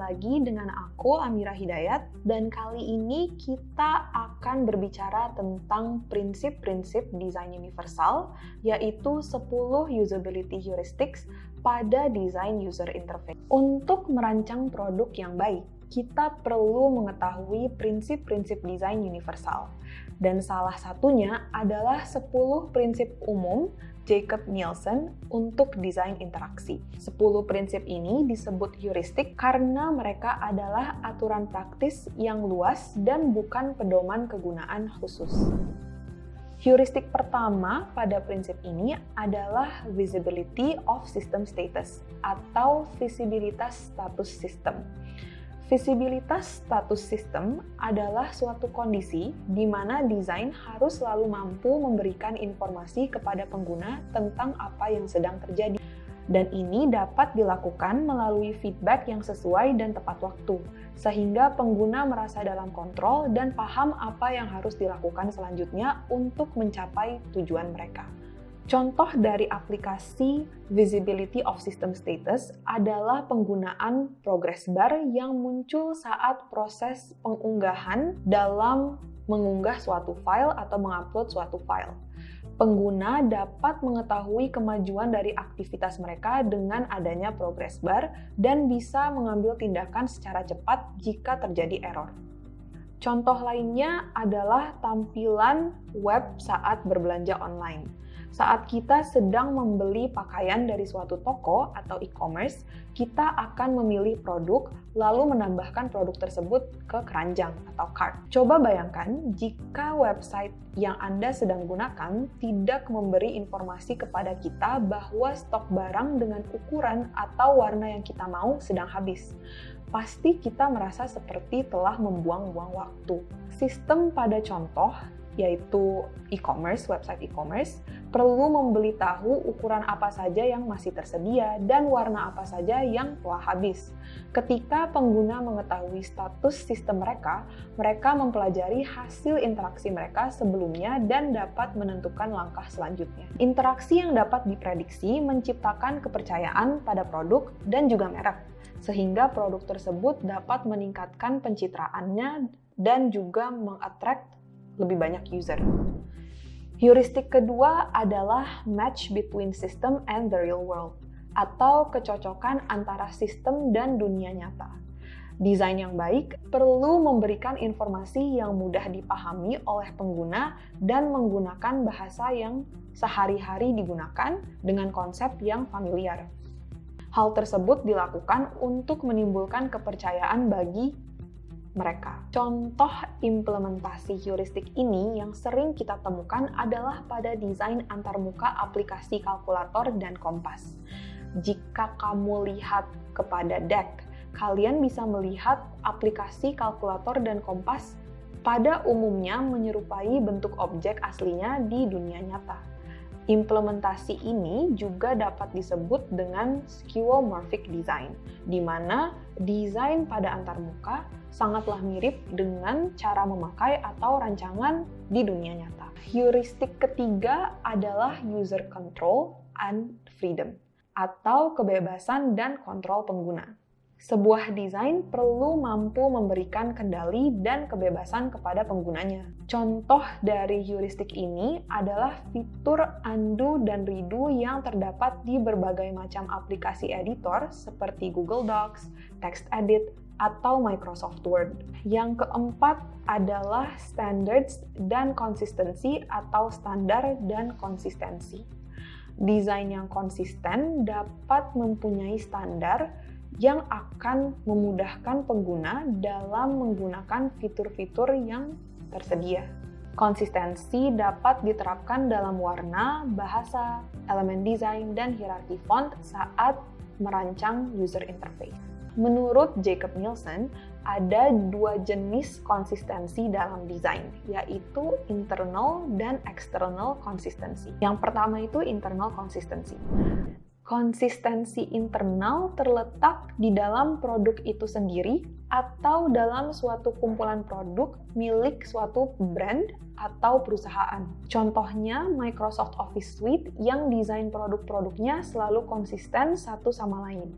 lagi dengan aku, Amira Hidayat, dan kali ini kita akan berbicara tentang prinsip-prinsip desain universal, yaitu 10 usability heuristics pada desain user interface. Untuk merancang produk yang baik, kita perlu mengetahui prinsip-prinsip desain universal. Dan salah satunya adalah 10 prinsip umum Jakob Nielsen untuk desain interaksi. 10 prinsip ini disebut heuristik karena mereka adalah aturan praktis yang luas dan bukan pedoman kegunaan khusus. Heuristik pertama pada prinsip ini adalah visibility of system status atau visibilitas status sistem. Visibilitas status sistem adalah suatu kondisi di mana desain harus selalu mampu memberikan informasi kepada pengguna tentang apa yang sedang terjadi. Dan ini dapat dilakukan melalui feedback yang sesuai dan tepat waktu, sehingga pengguna merasa dalam kontrol dan paham apa yang harus dilakukan selanjutnya untuk mencapai tujuan mereka. Contoh dari aplikasi Visibility of System Status adalah penggunaan progress bar yang muncul saat proses pengunggahan dalam mengunggah suatu file atau mengupload suatu file. Pengguna dapat mengetahui kemajuan dari aktivitas mereka dengan adanya progress bar dan bisa mengambil tindakan secara cepat jika terjadi error. Contoh lainnya adalah tampilan web saat berbelanja online. Saat kita sedang membeli pakaian dari suatu toko atau e-commerce, kita akan memilih produk, lalu menambahkan produk tersebut ke keranjang atau cart. Coba bayangkan jika website yang Anda sedang gunakan tidak memberi informasi kepada kita bahwa stok barang dengan ukuran atau warna yang kita mau sedang habis. Pasti kita merasa seperti telah membuang-buang waktu. Sistem pada contoh, yaitu e-commerce, website e-commerce, perlu memberitahu ukuran apa saja yang masih tersedia dan warna apa saja yang telah habis. Ketika pengguna mengetahui status sistem mereka, mereka mempelajari hasil interaksi mereka sebelumnya dan dapat menentukan langkah selanjutnya. Interaksi yang dapat diprediksi menciptakan kepercayaan pada produk dan juga merek, sehingga produk tersebut dapat meningkatkan pencitraannya dan juga mengattract lebih banyak user. Heuristik kedua adalah match between system and the real world, atau kecocokan antara sistem dan dunia nyata. Desain yang baik perlu memberikan informasi yang mudah dipahami oleh pengguna dan menggunakan bahasa yang sehari-hari digunakan dengan konsep yang familiar. Hal tersebut dilakukan untuk menimbulkan kepercayaan bagi mereka. Contoh implementasi heuristik ini yang sering kita temukan adalah pada desain antarmuka aplikasi kalkulator dan kompas. Jika kamu lihat kepada deck, kalian bisa melihat aplikasi kalkulator dan kompas pada umumnya menyerupai bentuk objek aslinya di dunia nyata. Implementasi ini juga dapat disebut dengan skeuomorphic design, di mana desain pada antarmuka sangatlah mirip dengan cara memakai atau rancangan di dunia nyata. Heuristik ketiga adalah user control and freedom, atau kebebasan dan kontrol pengguna. Sebuah desain perlu mampu memberikan kendali dan kebebasan kepada penggunanya. Contoh dari heuristik ini adalah fitur undo dan redo yang terdapat di berbagai macam aplikasi editor seperti Google Docs, TextEdit, atau Microsoft Word. Yang keempat adalah standards dan konsistensi atau standar dan konsistensi. Desain yang konsisten dapat mempunyai standar yang akan memudahkan pengguna dalam menggunakan fitur-fitur yang tersedia. Konsistensi dapat diterapkan dalam warna, bahasa, elemen desain, dan hierarki font saat merancang user interface. Menurut Jakob Nielsen, ada dua jenis konsistensi dalam desain, yaitu internal dan external konsistensi. Yang pertama itu internal konsistensi. Konsistensi internal terletak di dalam produk itu sendiri atau dalam suatu kumpulan produk milik suatu brand atau perusahaan. Contohnya Microsoft Office Suite yang desain produk-produknya selalu konsisten satu sama lain.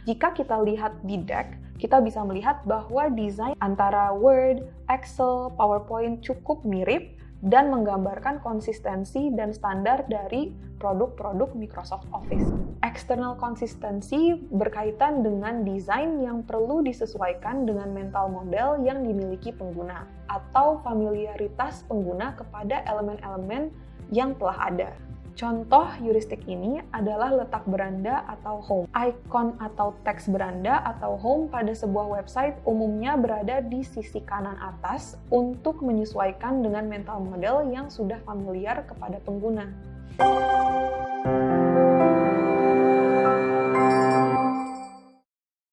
Jika kita lihat di deck, kita bisa melihat bahwa desain antara Word, Excel, PowerPoint cukup mirip dan menggambarkan konsistensi dan standar dari produk-produk Microsoft Office. External konsistensi berkaitan dengan desain yang perlu disesuaikan dengan mental model yang dimiliki pengguna, atau familiaritas pengguna kepada elemen-elemen yang telah ada. Contoh heuristik ini adalah letak beranda atau home. Icon atau teks beranda atau home pada sebuah website umumnya berada di sisi kanan atas untuk menyesuaikan dengan mental model yang sudah familiar kepada pengguna.